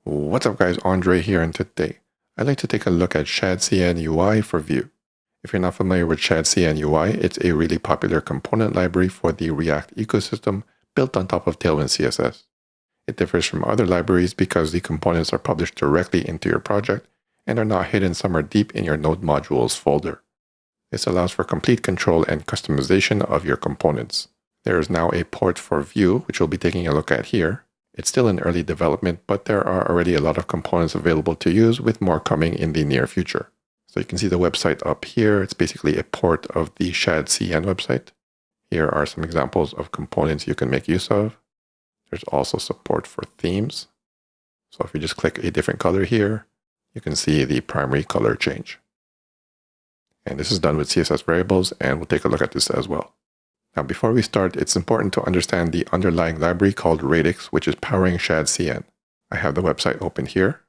What's up guys, Andre here, and today I'd like to take a look at shadcn UI for Vue. If you're not familiar with shadcn UI, it's a really popular component library for the React ecosystem built on top of Tailwind CSS. It differs from other libraries because the components are published directly into your project and are not hidden somewhere deep in your node modules folder. This allows for complete control and customization of your components. There is now a port for Vue, which we'll be taking a look at here. It's still in early development, but there are already a lot of components available to use, with more coming in the near future. So you can see the website up here. It's basically a port of the shadcn website. Here are some examples of components you can make use of. There's also support for themes. So if you just click a different color here, you can see the primary color change. And this is done with CSS variables, and we'll take a look at this as well. Now, before we start, it's important to understand the underlying library called Radix, which is powering shadcn. I have the website open here.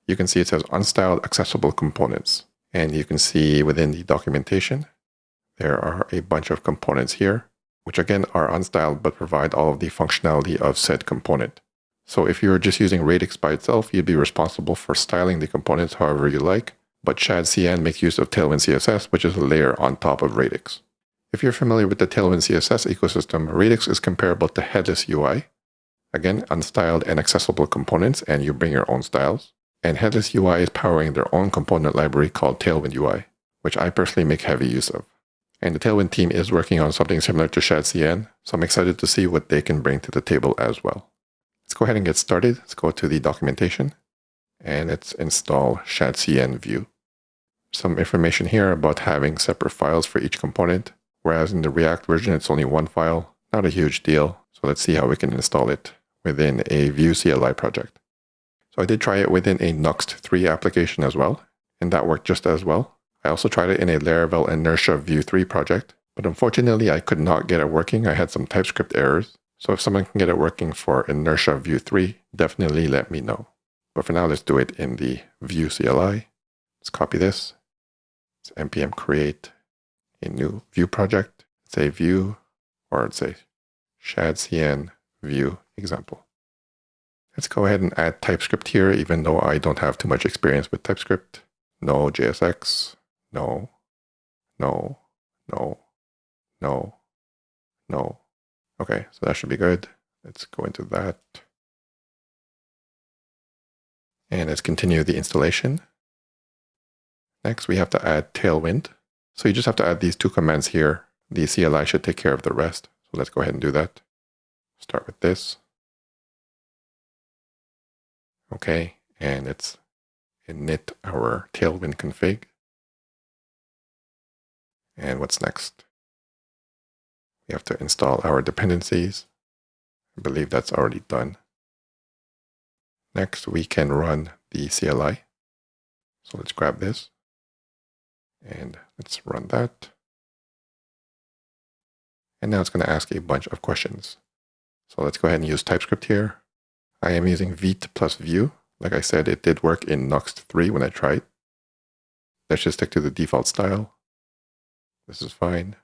You can see it says unstyled accessible components. And you can see within the documentation, there are a bunch of components here, which again are unstyled but provide all of the functionality of said component. So if you're just using Radix by itself, you'd be responsible for styling the components however you like. But shadcn makes use of Tailwind CSS, which is a layer on top of Radix. If you're familiar with the Tailwind CSS ecosystem, Radix is comparable to headless UI. Again, unstyled and accessible components, and you bring your own styles. And headless UI is powering their own component library called Tailwind UI, which I personally make heavy use of. And the Tailwind team is working on something similar to shadcn, so I'm excited to see what they can bring to the table as well. Let's go ahead and get started. Let's go to the documentation, and let's install shadcn Vue. Some information here about having separate files for each component. Whereas in the React version, it's only one file, not a huge deal. So let's see how we can install it within a Vue CLI project. So I did try it within a Nuxt 3 application as well, and that worked just as well. I also tried it in a Laravel Inertia Vue 3 project, but unfortunately I could not get it working. I had some TypeScript errors. So if someone can get it working for Inertia Vue 3, definitely let me know. But for now, let's do it in the Vue CLI. Let's copy this. Let's npm create a new Vue project. Say Vue, or let's say shadcn Vue example. Let's go ahead and add TypeScript here, even though I don't have too much experience with TypeScript. No JSX, no, no, no, no, no. Okay, so that should be good. Let's go into that. And let's continue the installation. Next, we have to add Tailwind. So you just have to add these two commands here. The CLI should take care of the rest. So let's go ahead and do that. Start with this. Okay, and let's init our Tailwind config. And what's next? We have to install our dependencies. I believe that's already done. Next, we can run the CLI. So let's grab this. And let's run that. And now it's going to ask a bunch of questions. So let's go ahead and use TypeScript here. I am using Vite plus Vue. Like I said, it did work in Nuxt 3 when I tried. Let's just stick to the default style. This is fine.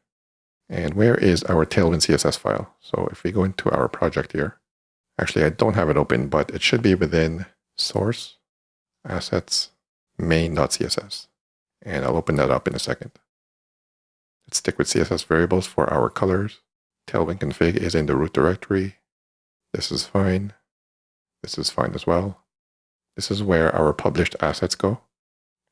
And where is our Tailwind CSS file? So if we go into our project here, actually I don't have it open, but it should be within source, assets, main.css. And I'll open that up in a second. Let's stick with CSS variables for our colors. Tailwind config is in the root directory. This is fine. This is fine as well. This is where our published assets go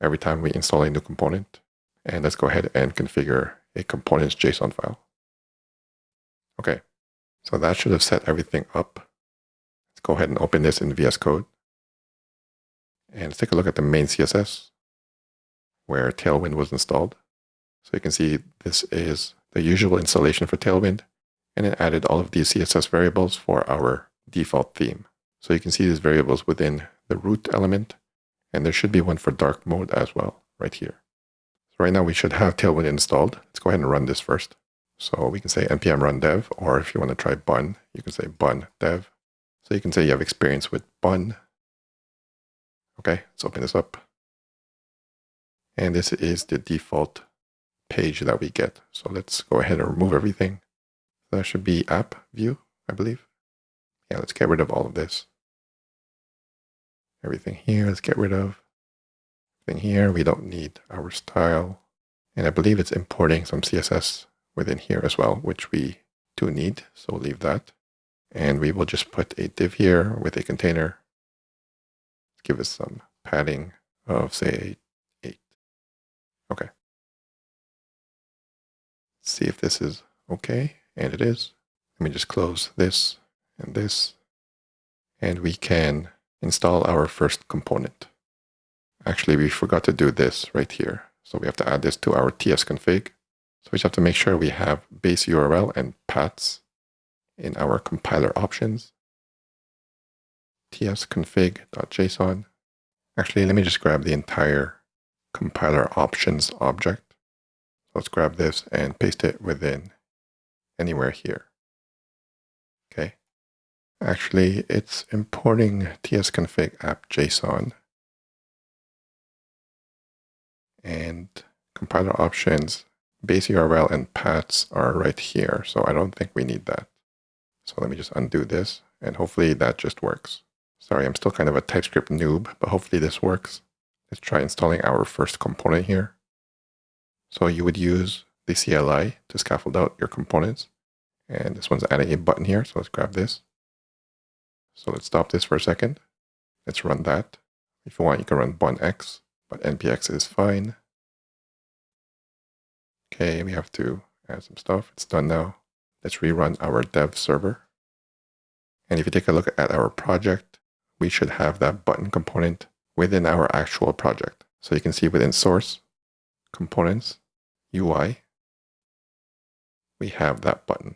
every time we install a new component. And let's go ahead and configure a components JSON file. Okay, so that should have set everything up. Let's go ahead and open this in VS Code. And let's take a look at the main CSS, where Tailwind was installed. So you can see this is the usual installation for Tailwind, and it added all of these CSS variables for our default theme. So you can see these variables within the root element, and there should be one for dark mode as well, right here. So right now we should have Tailwind installed. Let's go ahead and run this first. So we can say npm run dev, or if you want to try bun, you can say bun dev. So you can say you have experience with bun. Okay, let's open this up. And this is the default page that we get. So let's go ahead and remove everything. That should be app view, I believe. Yeah, let's get rid of all of this. Everything here, let's get rid of. Everything here, we don't need our style. And I believe it's importing some CSS within here as well, which we do need, so we'll leave that. And we will just put a div here with a container. Give us some padding of, say, 8. Okay. Let's see if this is okay, and it is. Let me just close this and this, and we can install our first component. Actually, we forgot to do this right here. So we have to add this to our tsconfig. So we just have to make sure we have base URL and paths in our compiler options. tsconfig.json. Actually, let me just grab the entire compiler options object. Let's grab this and paste it within anywhere here. Okay. Actually, it's importing tsconfig app.json. And compiler options, base URL and paths are right here. So I don't think we need that. So let me just undo this, and hopefully that just works. Sorry, I'm still kind of a TypeScript noob, but hopefully this works. Let's try installing our first component here. So you would use the CLI to scaffold out your components. And this one's adding a button here, so let's grab this. So let's stop this for a second. Let's run that. If you want, you can run bunx, but npx is fine. Okay, we have to add some stuff. It's done now. Let's rerun our dev server. And if you take a look at our project, we should have that button component within our actual project. So you can see within source, components, UI, we have that button.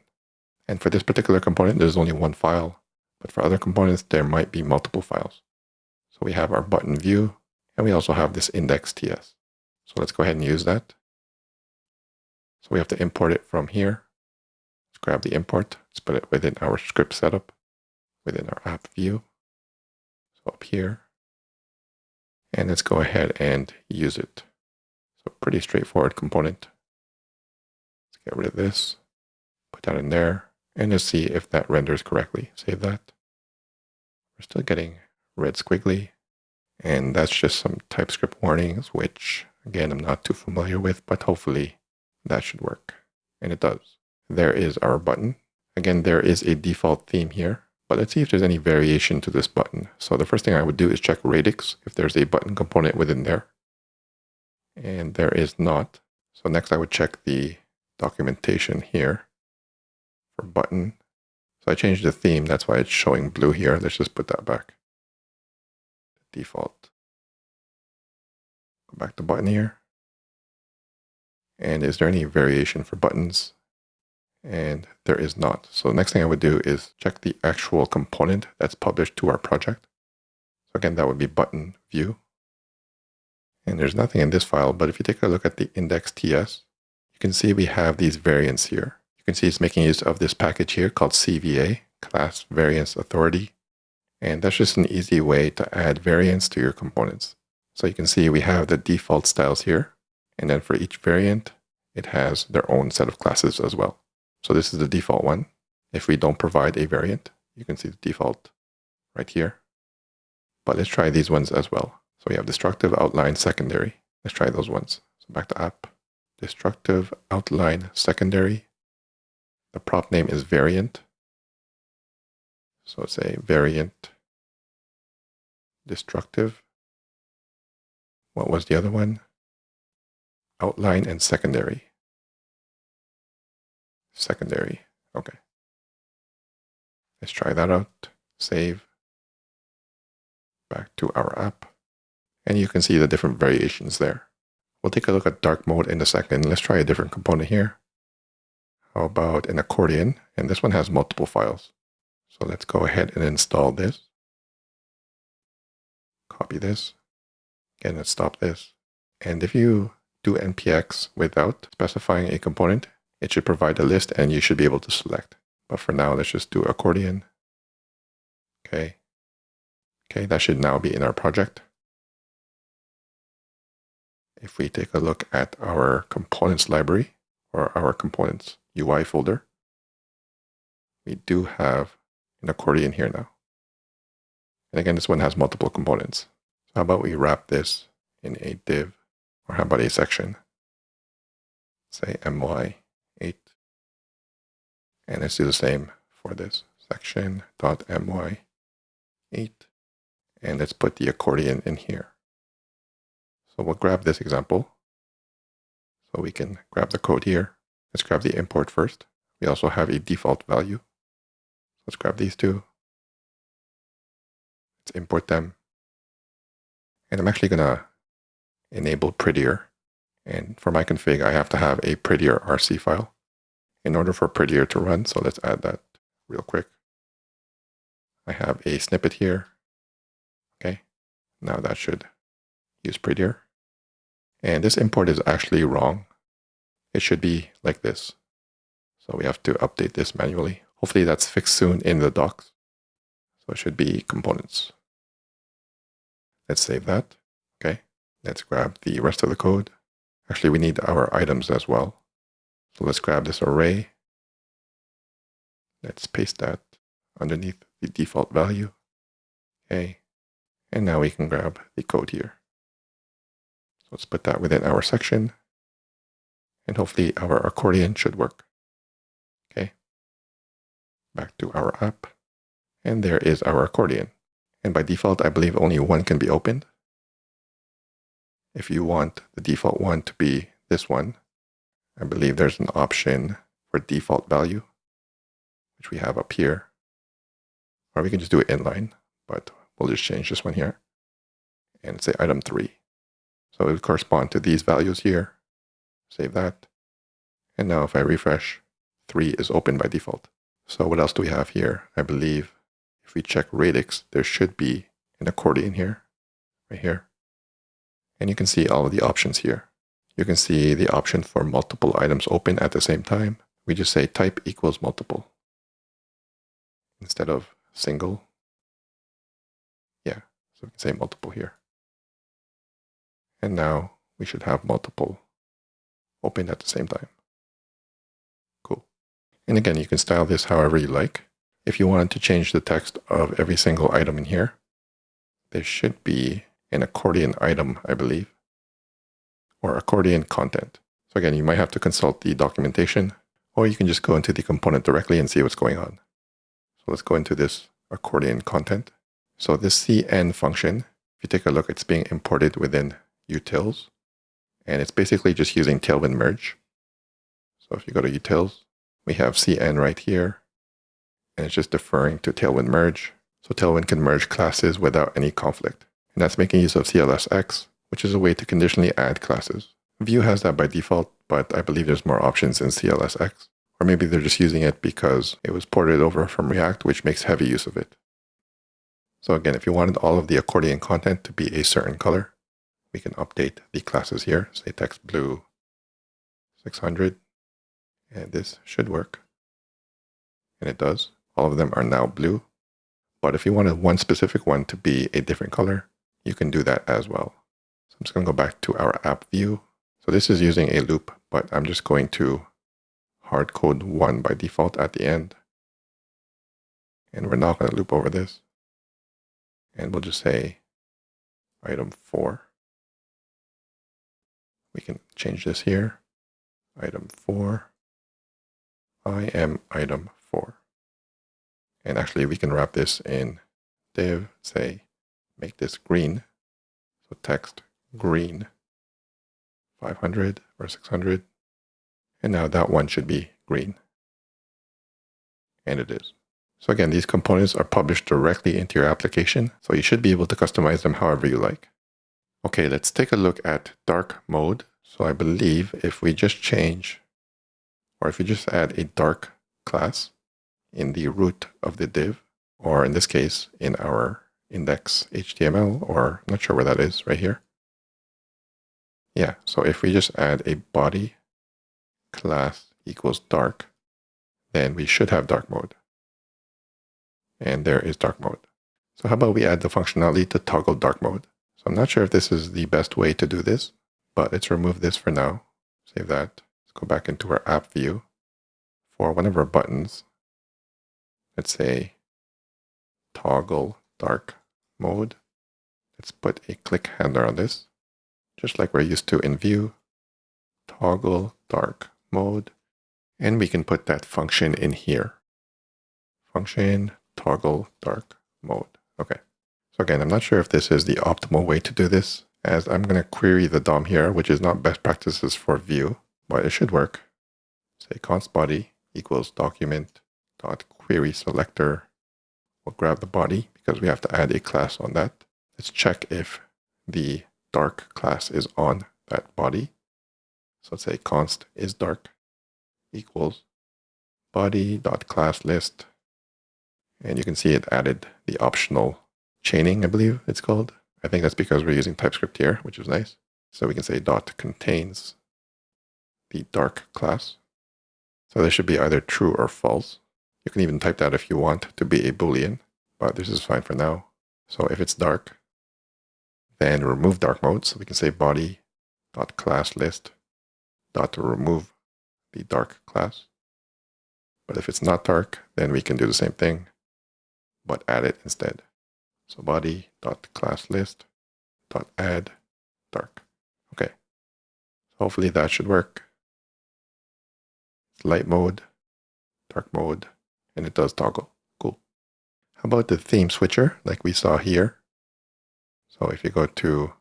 And for this particular component, there's only one file. But for other components, there might be multiple files. So we have our button view, and we also have this index.ts. So let's go ahead and use that. So we have to import it from here. Let's grab the import. Let's put it within our script setup, within our app view. So up here. And let's go ahead and use it. So pretty straightforward component. Let's get rid of this. Put that in there. And let's see if that renders correctly. Save that. We're still getting red squiggly. And that's just some TypeScript warnings, which, again, I'm not too familiar with, but hopefully that should work. And it does. There is our button. Again, there is a default theme here, but let's see if there's any variation to this button. So the first thing I would do is check Radix, if there's a button component within there. And there is not. So next I would check the documentation here for button. So I changed the theme, that's why it's showing blue here. Let's just put that back. Default. Go back to button here. And is there any variation for buttons? And there is not. So the next thing I would do is check the actual component that's published to our project. So again, that would be button view. And there's nothing in this file, but if you take a look at the index.ts, you can see we have these variants here. You can see it's making use of this package here called CVA, Class Variance Authority. And that's just an easy way to add variants to your components. So you can see we have the default styles here. And then for each variant, it has their own set of classes as well. So this is the default one. If we don't provide a variant, you can see the default right here. But let's try these ones as well. So we have destructive, outline, secondary. Let's try those ones. So back to app, destructive, outline, secondary. The prop name is variant. So say variant, destructive. What was the other one? Outline and secondary. Secondary. Okay. Let's try that out. Save. Back to our app. And you can see the different variations there. We'll take a look at dark mode in a second. Let's try a different component here. How about an accordion? And this one has multiple files. So let's go ahead and install this. Copy this. Again, let's stop this. And if you do npx without specifying a component, it should provide a list and you should be able to select. But for now, let's just do accordion. Okay. Okay, that should now be in our project. If we take a look at our components library or our components UI folder, we do have an accordion here now. And again, this one has multiple components. So how about we wrap this in a div, or how about a section? Say my8. And let's do the same for this section.my8. And let's put the accordion in here. So we'll grab this example. So we can grab the code here. Let's grab the import first. We also have a default value. Let's grab these two. Let's import them. And I'm actually going to enable prettier. And for my config, I have to have a prettier RC file in order for prettier to run. So let's add that real quick. I have a snippet here. Okay, now that should use prettier. And this import is actually wrong. It should be like this. So we have to update this manually. Hopefully that's fixed soon in the docs. So it should be components. Let's save that. Okay, let's grab the rest of the code. Actually, we need our items as well. So let's grab this array. Let's paste that underneath the default value. Okay, and now we can grab the code here. So let's put that within our section. And hopefully our accordion should work. Okay, back to our app. And there is our accordion. And by default, I believe only one can be opened. If you want the default one to be this one, I believe there's an option for default value, which we have up here. Or we can just do it inline, but we'll just change this one here and say item 3. So it would correspond to these values here. Save that. And now if I refresh, 3 is open by default. So what else do we have here? I believe if we check Radix, there should be an accordion here, right here. And you can see all of the options here. You can see the option for multiple items open at the same time. We just say type equals multiple instead of single. Yeah, so we can say multiple here. And now we should have multiple open at the same time. Cool. And again, you can style this however you like. If you wanted to change the text of every single item in here, there should be an accordion item, I believe, or accordion content. So again, you might have to consult the documentation, or you can just go into the component directly and see what's going on. So let's go into this accordion content. So this CN function, if you take a look, it's being imported within utils, and it's basically just using Tailwind merge. So if you go to utils, we have CN right here, and it's just deferring to Tailwind merge. So Tailwind can merge classes without any conflict. And that's making use of CLSX, which is a way to conditionally add classes. Vue has that by default, but I believe there's more options in CLSX. Or maybe they're just using it because it was ported over from React, which makes heavy use of it. So again, if you wanted all of the accordion content to be a certain color, we can update the classes here. Say text blue 600, and this should work. And it does. All of them are now blue. But if you wanted one specific one to be a different color, you can do that as well. So I'm just going to go back to our app view. So this is using a loop, but I'm just going to hard code 1 by default at the end. And we're not going to loop over this. And we'll just say item 4. We can change this here. Item 4. I am item 4. And actually we can wrap this in div, say, make this green. So text green 500 or 600. And now that one should be green. And it is. So again, these components are published directly into your application, so you should be able to customize them however you like. Okay, let's take a look at dark mode. So I believe if we just change, or if we just add a dark class in the root of the div, or in this case, in our index HTML, or I'm not sure where that is, right here. Yeah, so if we just add a body class equals dark, then we should have dark mode. And there is dark mode. So how about we add the functionality to toggle dark mode? So I'm not sure if this is the best way to do this, but let's remove this for now. Save that. Let's go back into our app view. For one of our buttons, let's say toggle dark mode. Let's put a click handler on this, just like we're used to in Vue. Toggle dark mode. And we can put that function in here. Function toggle dark mode. Okay. So again, I'm not sure if this is the optimal way to do this, as I'm going to query the DOM here, which is not best practices for Vue, but it should work. Say const body equals document dot query selector. We'll grab the body because we have to add a class on that. Let's check if the dark class is on that body. So let's say const is dark equals body.classList. And you can see it added the optional chaining, I believe it's called. I think that's because we're using TypeScript here, which is nice. So we can say dot contains the dark class. So this should be either true or false. You can even type that if you want to be a Boolean, but this is fine for now. So if it's dark, then remove dark mode. So we can say body.classList.remove the dark class. But if it's not dark, then we can do the same thing, but add it instead. So body.classList.add dark. Okay. Hopefully that should work. It's light mode, dark mode, and it does toggle. Cool. How about the theme switcher like we saw here? So if you go to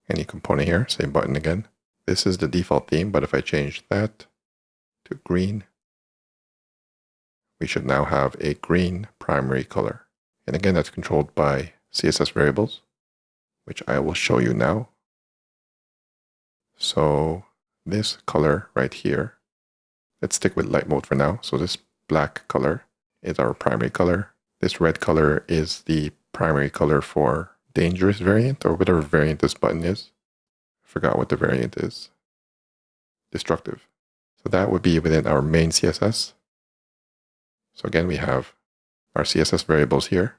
any component here, say button again, this is the default theme, but if I change that to green, we should now have a green primary color. And again, that's controlled by CSS variables, which I will show you now. So this color right here, let's stick with light mode for now. So this black color is our primary color. This red color is the primary color for dangerous variant, or whatever variant this button is. I forgot what the variant is. Destructive. So that would be within our main CSS. So again, we have our CSS variables here,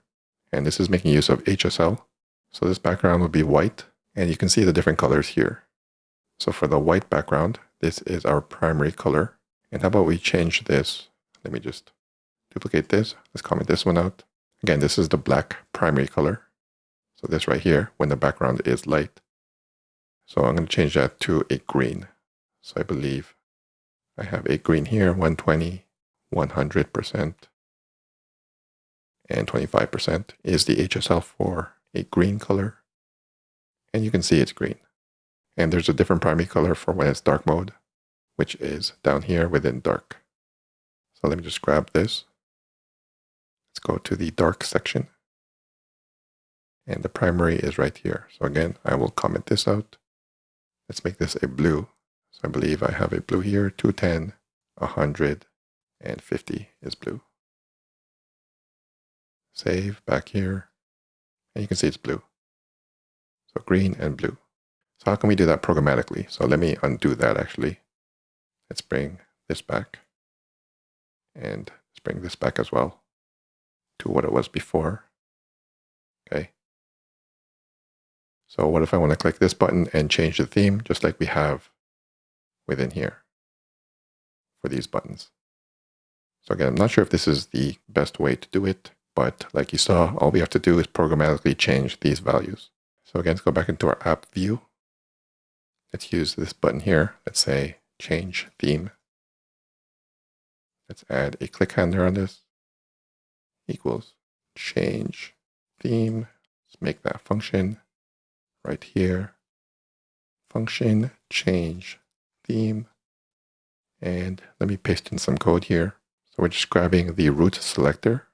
and this is making use of HSL. So this background would be white, and you can see the different colors here. So for the white background, this is our primary color. And how about we change this? Let me just duplicate this. Let's comment this one out. Again, this is the black primary color. So this right here, when the background is light. So I'm going to change that to a green. So I believe I have a green here, 120. 100% and 25% is the HSL for a green color. And you can see it's green. And there's a different primary color for when it's dark mode, which is down here within dark. So let me just grab this. Let's go to the dark section. And the primary is right here. So again, I will comment this out. Let's make this a blue. So I believe I have a blue here, 210, 100, and 50 is blue. Save back here, and you can see it's blue. So green and blue. So how can we do that programmatically? So let me undo that actually. Let's bring this back, and let's bring this back as well to what it was before. Okay. So what if I want to click this button and change the theme, just like we have within here for these buttons? So again, I'm not sure if this is the best way to do it, but like you saw, all we have to do is programmatically change these values. So again, let's go back into our app view. Let's use this button here. Let's say change theme. Let's add a click handler on this. Equals change theme. Let's make that function right here. Function change theme. And let me paste in some code here. So we're just grabbing the root selector,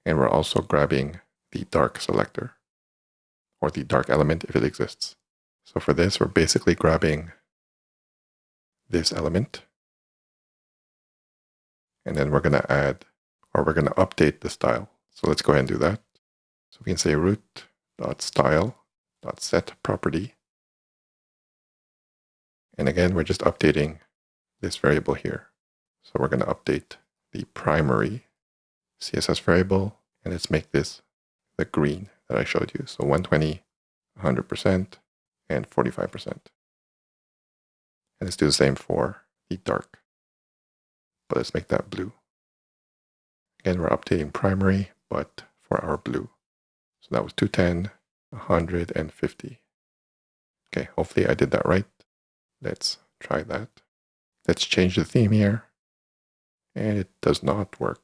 and we're also grabbing the dark selector, or the dark element if it exists. So for this, we're basically grabbing this element, and then we're going to add, or we're going to update the style. So let's go ahead and do that. So we can say root.style.setProperty. And again, we're just updating this variable here. So we're going to update the primary CSS variable, and let's make this the green that I showed you. So 120, 100%, and 45%. And let's do the same for the dark, but let's make that blue. Again, we're updating primary, but for our blue. So So that was 210, 150. Okay, hopefully I did that right. Let's try that. Let's change the theme here. And it does not work.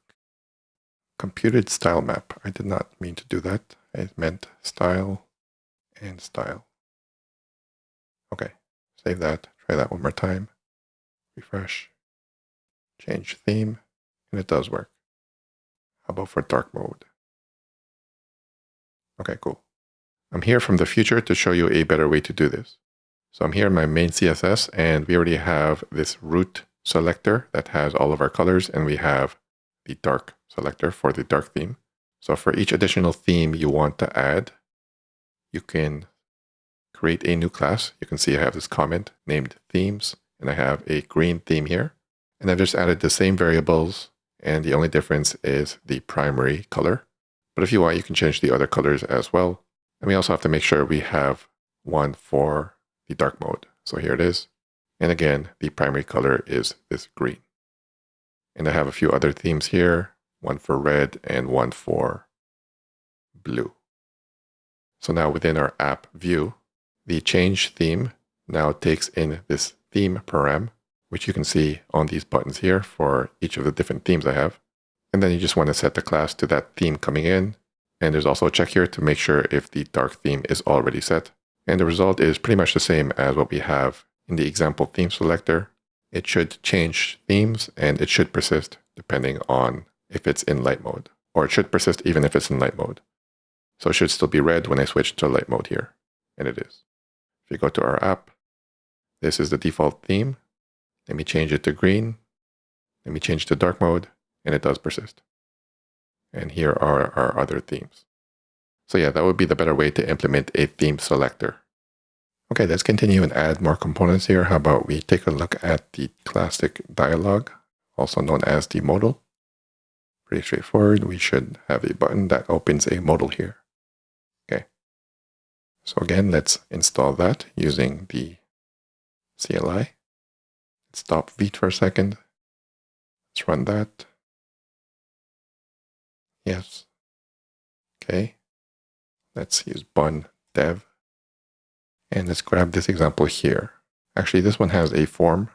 Computed style map. I did not mean to do that. I meant style and style. Okay, save that. Try that one more time. Refresh. Change theme. And it does work. How about for dark mode? Okay, cool. I'm here from the future to show you a better way to do this. So I'm here in my main CSS, and we already have this root selector that has all of our colors, and we have the dark selector for the dark theme. So for each additional theme you want to add, you can create a new class. You can see I have this comment named themes, and I have a green theme here. And I've just added the same variables, and the only difference is the primary color. But if you want, you can change the other colors as well. And we also have to make sure we have one for the dark mode. So here it is. And again, the primary color is this green. And I have a few other themes here, one for red and one for blue. So now within our app view, the change theme now takes in this theme param, which you can see on these buttons here for each of the different themes I have. And then you just want to set the class to that theme coming in. And there's also a check here to make sure if the dark theme is already set. And the result is pretty much the same as what we have in the example theme selector. It should change themes, and it should persist depending on if it's in light mode. Or it should persist even if it's in light mode. So it should still be red when I switch to light mode here. And it is. If you go to our app, this is the default theme. Let me change it to green. Let me change to dark mode, and it does persist. And here are our other themes. So yeah, that would be the better way to implement a theme selector. Okay, let's continue and add more components here. How about we take a look at the classic dialog, also known as the modal. Pretty straightforward. We should have a button that opens a modal here. Okay. So again, let's install that using the CLI. Let's stop Vite for a second. Let's run that. Yes. Okay. Let's use bun dev. And let's grab this example here. Actually, this one has a form,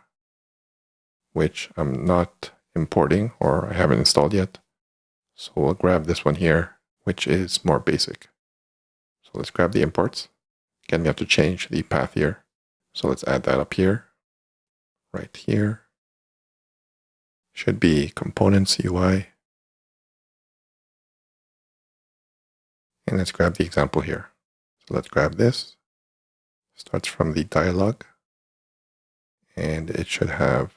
which I'm not importing or I haven't installed yet. So we'll grab this one here, which is more basic. So let's grab the imports. Again, we have to change the path here. So let's add that up here, right here. Should be components UI. And let's grab the example here. So let's grab this. Starts from the dialog. And it should have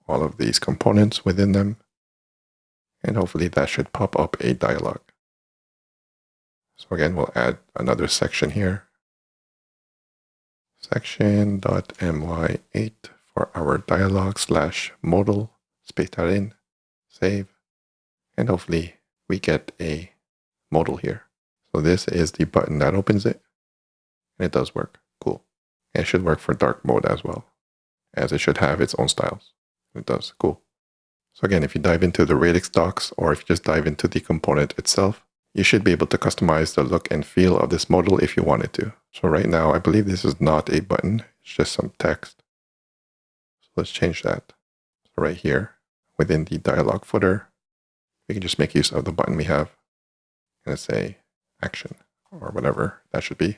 all of these components within them. And hopefully that should pop up a dialog. So again, we'll add another section here. Section.my8 for our dialog / modal, space that in, save. And hopefully we get a modal here. So this is the button that opens it. And it does work. Cool. And it should work for dark mode as well, as it should have its own styles. It does. Cool. So again, if you dive into the Radix docs, or if you just dive into the component itself, you should be able to customize the look and feel of this modal if you wanted to. So right now, I believe this is not a button. It's just some text. So let's change that. So right here, within the dialog footer, we can just make use of the button we have. And let's say action or whatever that should be.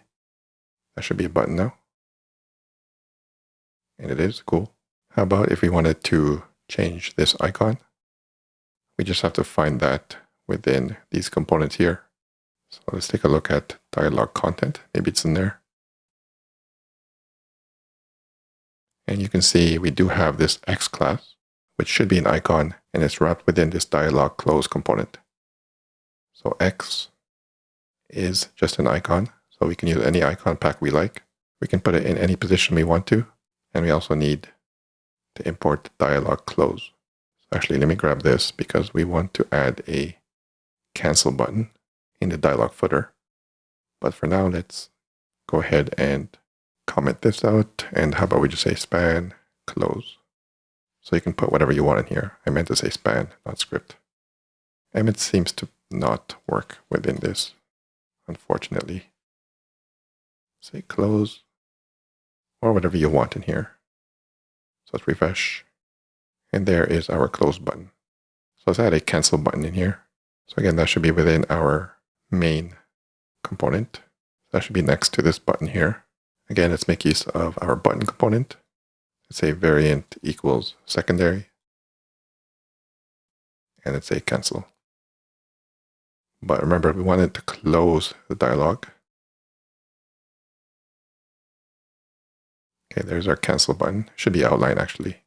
That should be a button now. And it is. Cool. How about if we wanted to change this icon? We just have to find that within these components here. So let's take a look at dialog content. Maybe it's in there. And you can see we do have this X class, which should be an icon, and it's wrapped within this dialog close component. So X is just an icon. So we can use any icon pack we like. We can put it in any position we want to. And we also need to import dialog close. Actually, let me grab this because we want to add a cancel button in the dialog footer. But for now, let's go ahead and comment this out. And how about we just say span close? So you can put whatever you want in here. I meant to say span, not script. And it seems to not work within this. unfortunately. Say close, or whatever you want in here. So let's refresh. And there is our close button. So let's add a cancel button in here. So again, that should be within our main component. That should be next to this button here. Again, let's make use of our button component. Let's say variant equals secondary. And let's say cancel. But remember, we wanted to close the dialog. Okay, there's our cancel button. Should be outlined actually.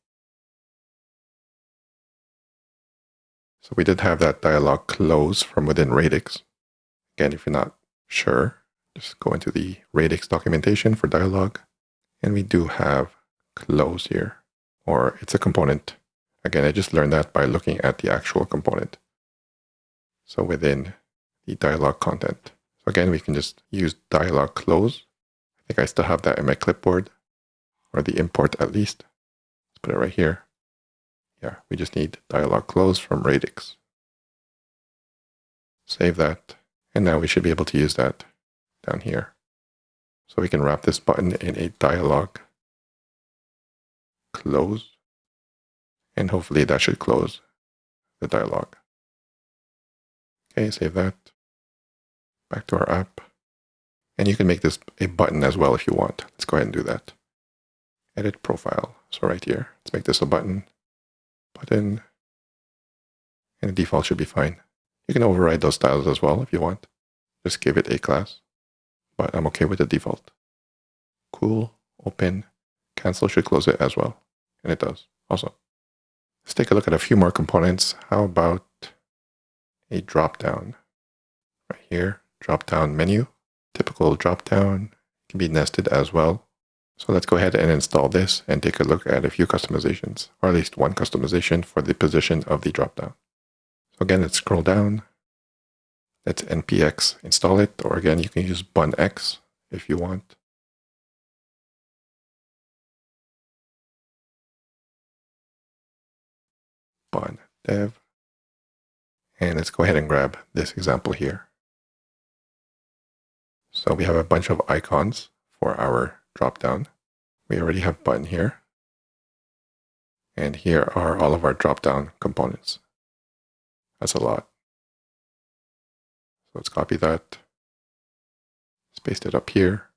So we did have that dialog close from within Radix. Again, if you're not sure, just go into the Radix documentation for dialog. And we do have close here, or it's a component. Again, I just learned that by looking at the actual component. So within the dialog content. So again, we can just use dialog close. I think I still have that in my clipboard, or the import at least. Let's put it right here. Yeah, we just need dialog close from Radix. Save that. And now we should be able to use that down here. So we can wrap this button in a dialog close. And hopefully that should close the dialog. Okay, save that. Back to our app. And you can make this a button as well if you want. Let's go ahead and do that. Edit profile. So right here, let's make this a button. Button. And the default should be fine. You can override those styles as well if you want. Just give it a class. But I'm okay with the default. Cool. Open. Cancel should close it as well. And it does. Awesome. Let's take a look at a few more components. How about a dropdown? Right here, dropdown menu. Typical dropdown can be nested as well. So let's go ahead and install this and take a look at a few customizations, or at least one customization for the position of the dropdown. So again, let's scroll down. Let's npx install it, or again, you can use bunx if you want. Bun dev. And let's go ahead and grab this example here. So we have a bunch of icons for our dropdown. We already have button here. And here are all of our dropdown components. That's a lot. So let's copy that. Let's paste it up here.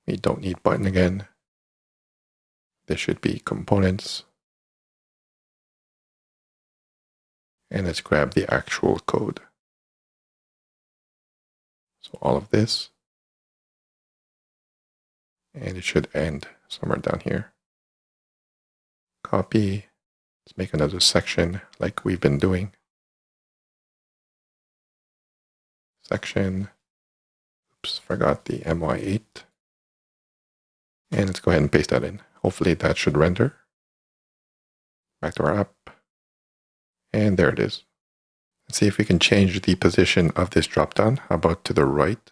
We don't need button again. This should be components. And let's grab the actual code. So all of this. And it should end somewhere down here. Copy. Let's make another section like we've been doing. Section. Oops, forgot the my8. And let's go ahead and paste that in. Hopefully that should render. Back to our app. And there it is. Let's see if we can change the position of this dropdown. How about to the right?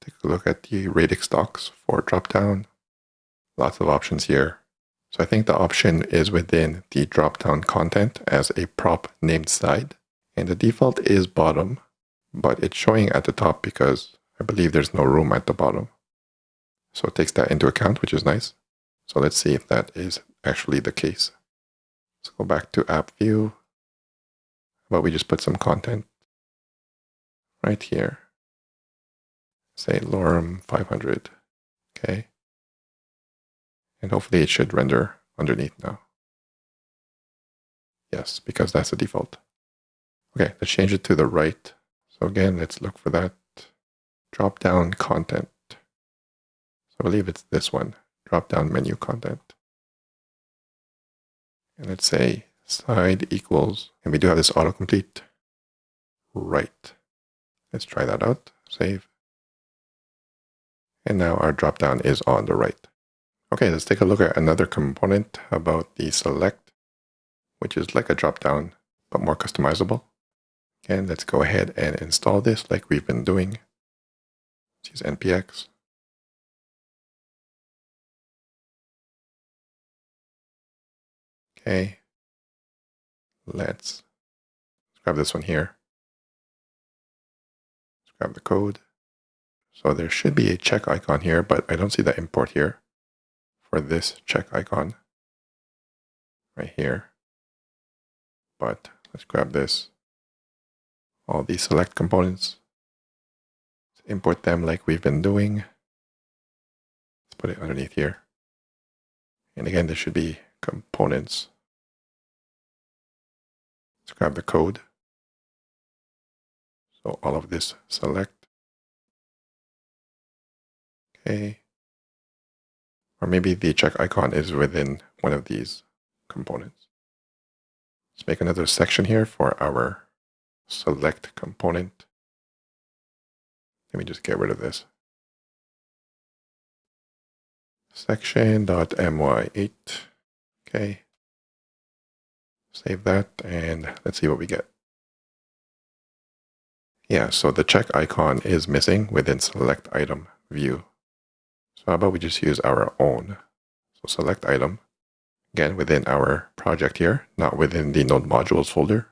Take a look at the Radix docs for dropdown. Lots of options here. So I think the option is within the dropdown content as a prop named side. And the default is bottom, but it's showing at the top because I believe there's no room at the bottom. So it takes that into account, which is nice. So let's see if that is actually the case. Let's go back to app view. But we just put some content right here. Say lorem 500. Okay. And hopefully it should render underneath now. Yes, because that's the default. Okay, let's change it to the right. So again, let's look for that drop down content. So I believe it's this one, drop down menu content. And let's say side equals, and we do have this autocomplete, right. Let's try that out, save. And now our dropdown is on the right. Okay, let's take a look at another component about the select, which is like a dropdown, but more customizable. And let's go ahead and install this like we've been doing. Let's use npx. Okay, let's grab this one here. grab the code. So there should be a check icon here, but I don't see the import here for this check icon right here. But let's grab this, all these select components, let's import them like we've been doing. Let's put it underneath here. And again, there should be components. Let's grab the code. So all of this select. Okay. Or maybe the check icon is within one of these components. Let's make another section here for our select component. Let me just get rid of this. Section.my8. Okay. Save that and let's see what we get. Yeah, so the check icon is missing within select item view. So how about we just use our own? So select item, again within our project here, not within the node modules folder.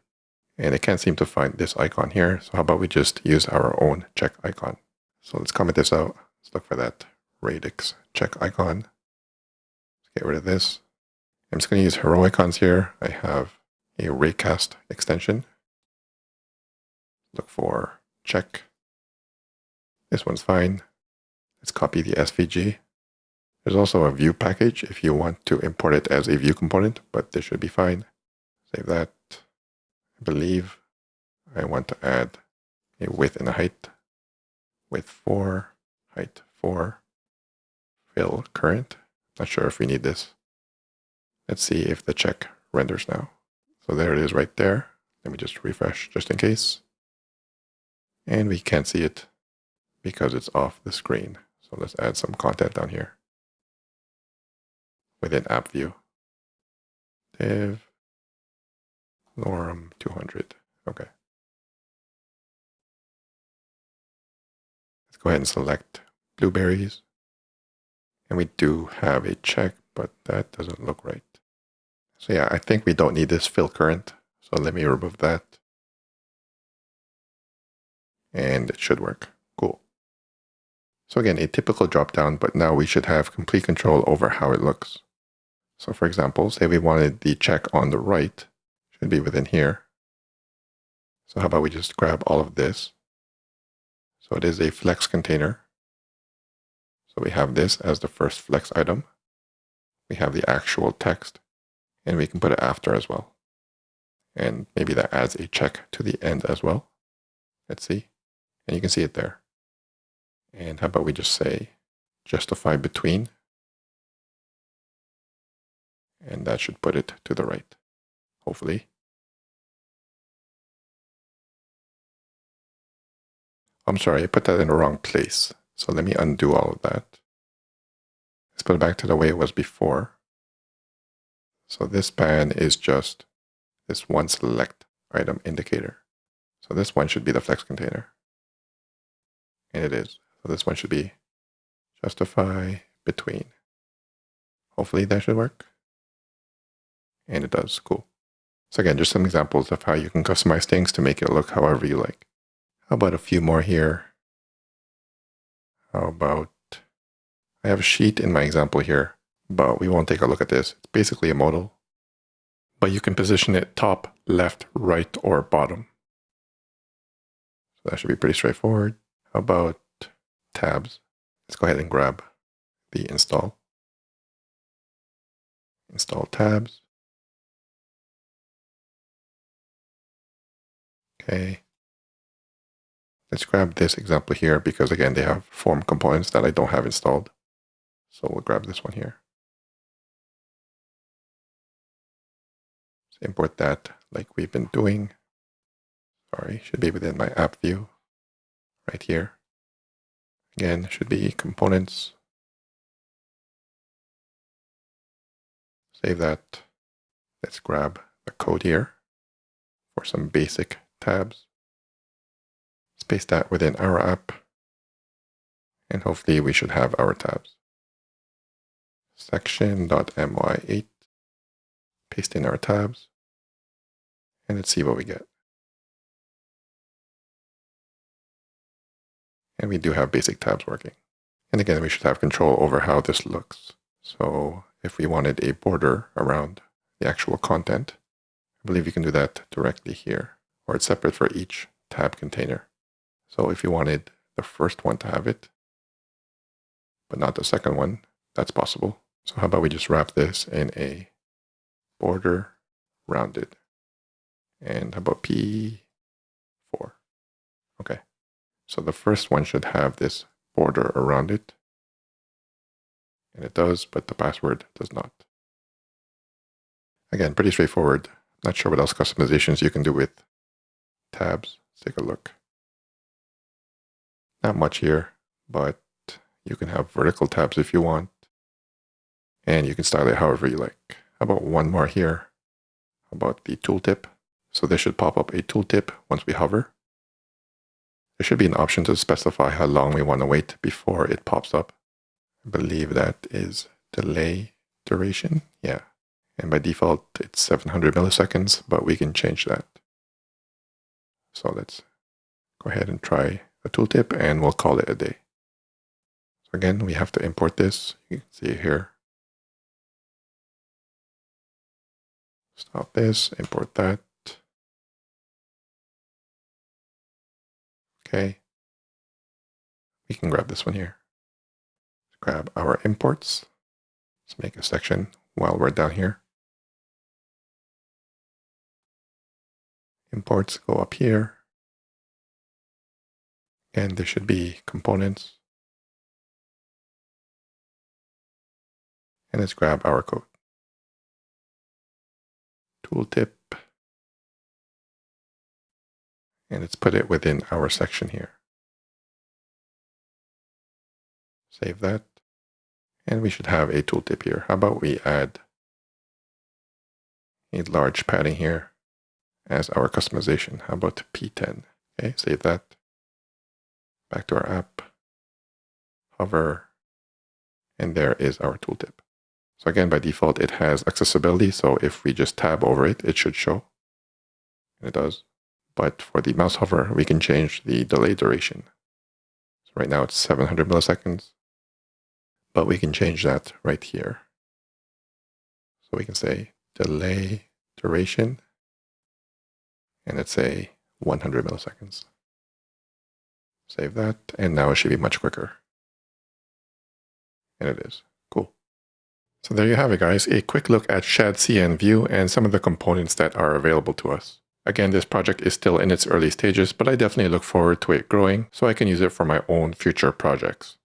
And it can't seem to find this icon here. So how about we just use our own check icon? So let's comment this out. Let's look for that Radix check icon. Let's get rid of this. I'm just going to use hero icons here. I have a raycast extension. Look for check. This one's fine. Let's copy the SVG. There's also a Vue package if you want to import it as a Vue component, but this should be fine. Save that. I believe I want to add a width and a height. Width 4, height 4, fill current. Not sure if we need this. Let's see if the check renders now. So there it is right there. Let me just refresh just in case. And we can't see it because it's off the screen. So let's add some content down here within app view. Div lorem 200. Okay. Let's go ahead and select blueberries. And we do have a check, but that doesn't look right. So yeah, I think we don't need this fill current. So let me remove that. And it should work. Cool. So again, a typical dropdown, but now we should have complete control over how it looks. So for example, say we wanted the check on the right, should be within here. So how about we just grab all of this? So it is a flex container. So we have this as the first flex item. We have the actual text, and we can put it after as well. And maybe that adds a check to the end as well. Let's see. And you can see it there. And how about we just say justify between? And that should put it to the right, hopefully. I'm sorry, I put that in the wrong place. So let me undo all of that. Let's put it back to the way it was before. So this pan is just this one select item indicator. So this one should be the flex container. And it is. So this one should be justify between. Hopefully that should work. And it does. Cool. So again, just some examples of how you can customize things to make it look however you like. How about a few more here? How about, I have a sheet in my example here, but we won't take a look at this. It's basically a modal, but you can position it top, left, right, or bottom. So that should be pretty straightforward. How about tabs? Let's go ahead and grab the install. Install tabs. Okay. Let's grab this example here because again, they have form components that I don't have installed. So we'll grab this one here. Let's import that like we've been doing. Sorry, should be within my app view right here. Again, should be components. Save that. Let's grab the code here for some basic tabs. Paste that within our app. And hopefully we should have our tabs. Section.my8. Paste in our tabs. And let's see what we get. And we do have basic tabs working. And again, we should have control over how this looks. So if we wanted a border around the actual content, I believe you can do that directly here, or it's separate for each tab container. So if you wanted the first one to have it, but not the second one, that's possible. So how about we just wrap this in a border rounded? And how about P4? Okay. So the first one should have this border around it. And it does, but the password does not. Again, pretty straightforward. Not sure what else customizations you can do with tabs. Let's take a look. Not much here, but you can have vertical tabs if you want. And you can style it however you like. How about one more here? How about the tooltip? So this should pop up a tooltip once we hover. There should be an option to specify how long we want to wait before it pops up. I believe that is delay duration. Yeah. And by default, it's 700 milliseconds, but we can change that. So let's go ahead and try a tooltip, and we'll call it a day. So again, we have to import this. You can see it here. Stop this, import that. Okay. We can grab this one here. Let's grab our imports. Let's make a section while we're down here. Imports go up here. And there should be components. And let's grab our code. Tooltip. And let's put it within our section here. Save that. And we should have a tooltip here. How about we add a large padding here as our customization? How about P10? Okay, save that. Back to our app. Hover. And there is our tooltip. So again, by default, it has accessibility. So if we just tab over it, it should show. And it does. But for the mouse hover, we can change the delay duration. So right now it's 700 milliseconds. But we can change that right here. So we can say delay duration. And let's say 100 milliseconds. Save that. And now it should be much quicker. And it is. Cool. So there you have it, guys. A quick look at shadcn Vue and some of the components that are available to us. Again, this project is still in its early stages, but I definitely look forward to it growing so I can use it for my own future projects.